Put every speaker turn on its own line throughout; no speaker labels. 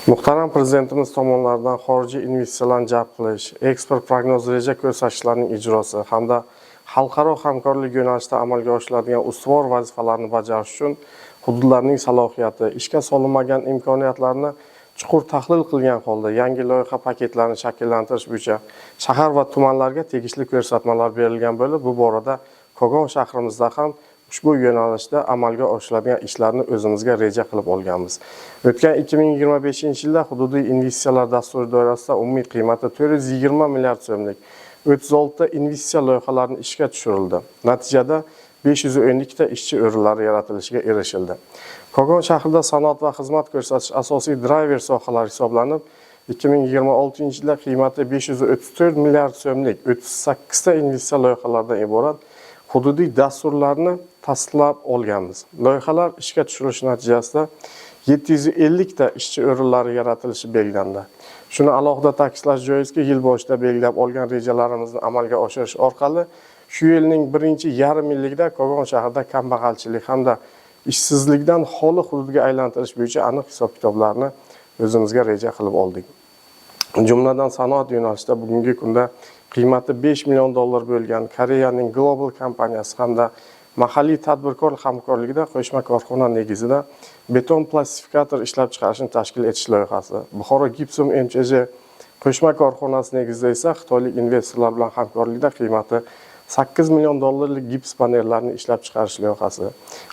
Muhtaram Prezidentimiz tomonidan xorijiy investitsiyalarni jalb qilish, eksport prognoz reja ko'rsatkichlarining ijrosi hamda xalqaro hamkorlik yo'nalishida amalga oshiriladigan ustuvor vazifalarni bajarish uchun hududlarning salohiyati, ishga solinmagan imkoniyatlarni chuqur tahlil qilgan holda yangi loyiha paketlarini shakllantirish bo'yicha shahar va tumanlarga tegishli ko'rsatmalar berilgan bo'lib, bu borada Kogon shahrimizda ham ushbu yo'nalishda amalga oshiriladigan ishlarni o'zimizga reja qilib olganmiz. O'tgan 2025-yilda hududiy investitsiyalar dasturi doirasida umumiy qiymati 420 milliard so'mlik 36 ta investitsiya loyihalarini ishga tushirildi. Natijada 512 ta ishchi o'rinlari yaratilishiga erishildi. Kogon shahrida sanoat va xizmat ko'rsatish asosiy driver sohalari hisoblanib, 2026-yilda qiymati 534 milliard so'mlik 38 ta investitsiya loyihalaridan iborat hududiy dasturlarni tasdiqlab olganmiz. Loyihalar ishga tushirilishi natijasida 750 ta ishchi o'rinlari yaratilishi belgilandi. Shuni alohida ta'kidlash joizki, yil boshida belgilab olgan rejalarimizni amalga oshirish orqali shu yilning birinchi yarim yilligida Kogon shahrida kambag'alchilik hamda ishsizlikdan xoli hududga aylantirish bo'yicha aniq hisob-kitoblarni o'zimizga reja qilib oldik. Jumladan sanoat yo'nalishida bugungi kunda qiymati 5 million dollar bo'lgan Koreyaning Global kompaniyasi hamda mahalliy tadbirkor hamkorligida qo'shma korxona negizida beton plastifikator ishlab chiqarishni tashkil etish loyihasi, Buxoro Gipsum MCJ qo'shma korxonasi negizida esa xitoylik investorlar bilan hamkorlikda qiymati 8 million dollarlik gips panellarni ishlab chiqarish loyihasi,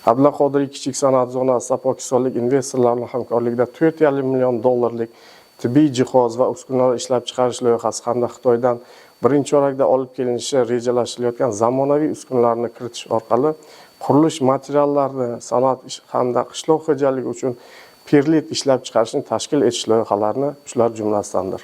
Abdulla Qodiriy kichik sanoat zonasida pokistonlik investorlar bilan hamkorlikda 4,5 million dollarlik tibbiy jihoz va uskunalar ishlab chiqarish loyihasi hamda Xitoydan birinchi chorakda olib kelinishi rejalashtirilayotgan zamonaviy uskunalarni kiritish orqali qurilish materiallarini, sanoat hamda qishloq xo'jaligi uchun perlit ishlab chiqarishni tashkil etish loyihalarini shular jumlasidandir.